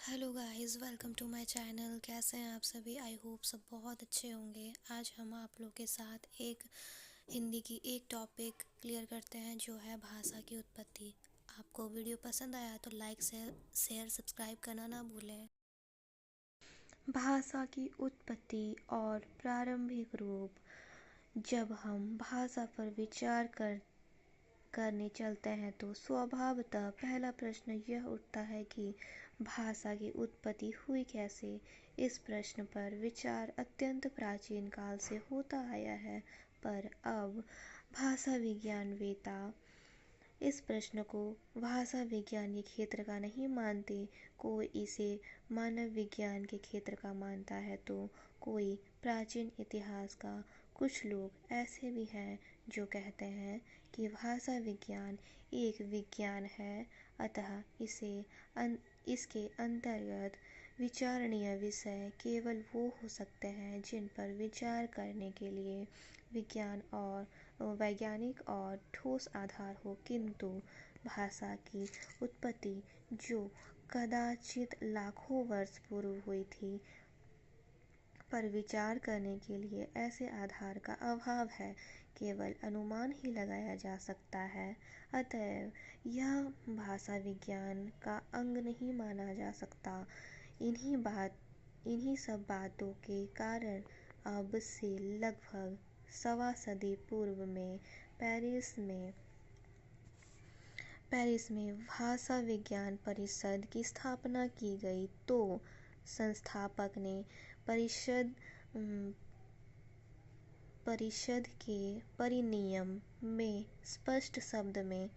Hello guys, welcome to my channel. कैसे हैं आप सभी? आई होप सब बहुत अच्छे होंगे। आज हम आप लोग के साथ एक हिंदी की एक टॉपिक क्लियर करते हैं, जो है भाषा की उत्पत्ति। आपको वीडियो पसंद आया तो लाइक शेयर सब्सक्राइब करना ना भूलें। भाषा की उत्पत्ति और प्रारंभिक रूप। जब हम भाषा पर विचार करने चलते हैं तो स्वभावतः पहला प्रश्न यह उठता है कि भाषा की उत्पत्ति हुई कैसे। इस प्रश्न पर विचार अत्यंत प्राचीन काल से होता आया है, पर अब भाषा विज्ञानवेत्ता इस प्रश्न को भाषा विज्ञान के क्षेत्र का नहीं मानते। कोई इसे मानव विज्ञान के क्षेत्र का मानता है तो कोई प्राचीन इतिहास का। कुछ लोग ऐसे भी हैं जो कहते हैं कि भाषा विज्ञान एक विज्ञान है, अतः इसके अंतर्गत विचारणीय विषय केवल वो हो सकते हैं जिन पर विचार करने के लिए वैज्ञानिक और ठोस आधार हो। किंतु भाषा की उत्पत्ति, जो कदाचित लाखों वर्ष पूर्व हुई थी, पर विचार करने के लिए ऐसे आधार का अभाव है। केवल अनुमान ही लगाया जा सकता है। अतएव यह भाषा विज्ञान का अंग नहीं माना जा सकता। इन्हीं सब बातों के कारण अब से लगभग सवा सदी पूर्व में पेरिस में भाषा विज्ञान परिषद की स्थापना की गई। तो संस्थापक ने परिषद के परिनियम में स्पष्ट शब्द में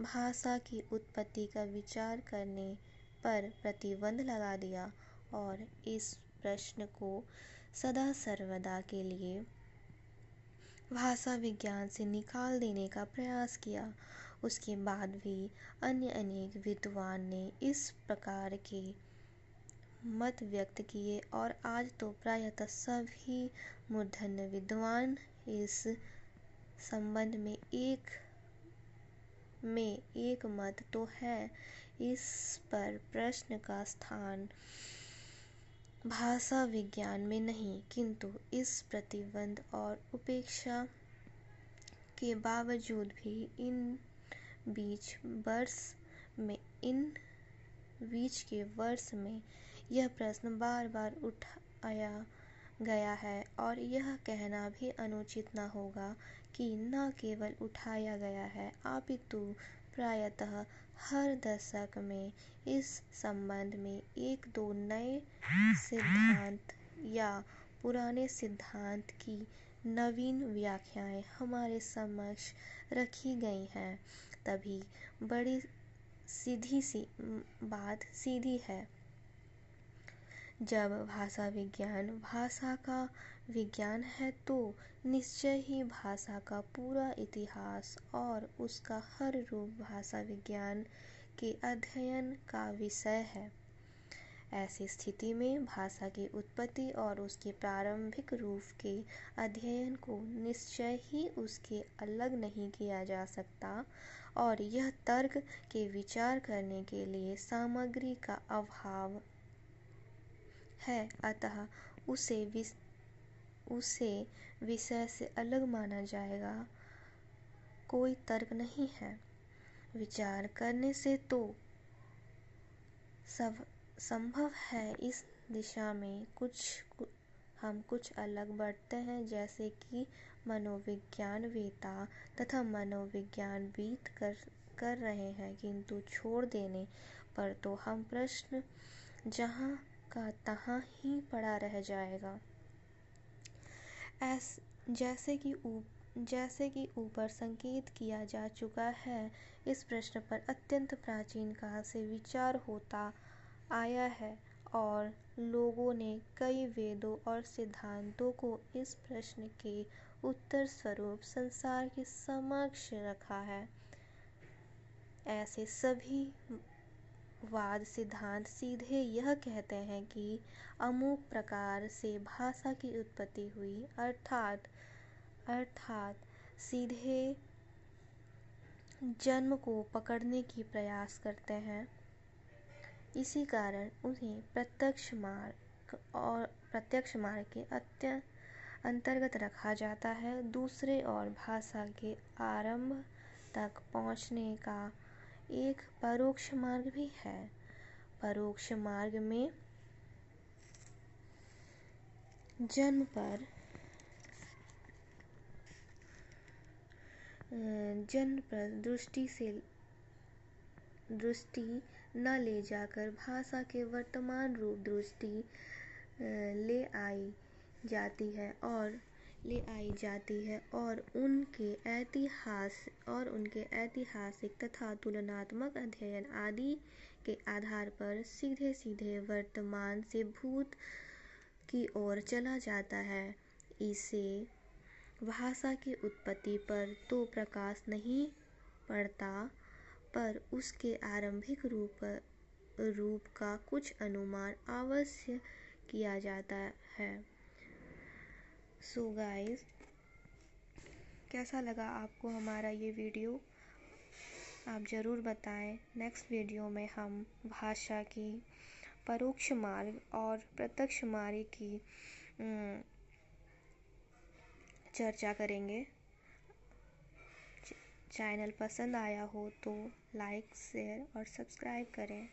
भाषा की उत्पत्ति का विचार करने पर प्रतिबंध लगा दिया और इस प्रश्न को सदा सर्वदा के लिए भाषा विज्ञान से निकाल देने का प्रयास किया। उसके बाद भी अन्य अनेक विद्वान ने इस प्रकार के मत व्यक्त किए और आज तो प्रायतः सभी मूर्धन्य विद्वान इस संबंध में एक मत तो है। इस पर प्रश्न का स्थान भाषा विज्ञान में नहीं, किंतु इस प्रतिबंध और उपेक्षा के बावजूद भी इन बीच के वर्ष में यह प्रश्न बार बार उठाया गया है। और यह कहना भी अनुचित न होगा कि न केवल उठाया गया है, अपितु प्रायतः हर दशक में इस संबंध में एक दो नए सिद्धांत या पुराने सिद्धांत की नवीन व्याख्याएं हमारे समक्ष रखी गई हैं। तभी बड़ी बात सीधी है। जब भाषा विज्ञान भाषा का विज्ञान है तो निश्चय ही भाषा का पूरा इतिहास और उसका हर रूप भाषा विज्ञान के अध्ययन का विषय है। ऐसी स्थिति में भाषा की उत्पत्ति और उसके प्रारंभिक रूप के अध्ययन को निश्चय ही उसके अलग नहीं किया जा सकता, और यह तर्क के विचार करने के लिए सामग्री का अभाव है। अतः उसे विषय से अलग माना जाएगा कोई तर्क नहीं है। विचार करने से तो सब संभव है। इस दिशा में हम कुछ अलग बढ़ते हैं, जैसे कि मनोविज्ञानवेत्ता तथा मनोविज्ञानविद कर रहे हैं, किंतु छोड़ देने पर तो हम प्रश्न जहाँ का तहाँ ही पड़ा रह जाएगा। जैसे कि ऊपर संकेत किया जा चुका है, इस प्रश्न पर अत्यंत प्राचीन काल से विचार होता आया है और लोगों ने कई वेदों और सिद्धांतों को इस प्रश्न के उत्तर स्वरूप संसार के समक्ष रखा है। ऐसे सभी वाद सिद्धांत सीधे यह कहते हैं कि अमुक प्रकार से भाषा की उत्पत्ति हुई, अर्थात सीधे जन्म को पकड़ने की प्रयास करते हैं। इसी कारण उन्हें प्रत्यक्ष मार्ग के अंतर्गत रखा जाता है। दूसरे ओर भाषा के आरंभ तक पहुँचने का एक परोक्ष मार्ग भी है। परोक्ष मार्ग में जन्म पर दृष्टि न ले जाकर भाषा के वर्तमान रूप दृष्टि ले आई जाती है और उनके ऐतिहासिक तथा तुलनात्मक अध्ययन आदि के आधार पर सीधे सीधे वर्तमान से भूत की ओर चला जाता है। इसे भाषा की उत्पत्ति पर तो प्रकाश नहीं पड़ता, पर उसके आरंभिक रूप का कुछ अनुमान अवश्य किया जाता है। सो गाइस, कैसा लगा आपको हमारा ये वीडियो? आप ज़रूर बताएं। नेक्स्ट वीडियो में हम भाषा की परोक्ष मार्ग और प्रत्यक्ष मार्ग की चर्चा करेंगे। चैनल पसंद आया हो तो लाइक, शेयर और सब्सक्राइब करें।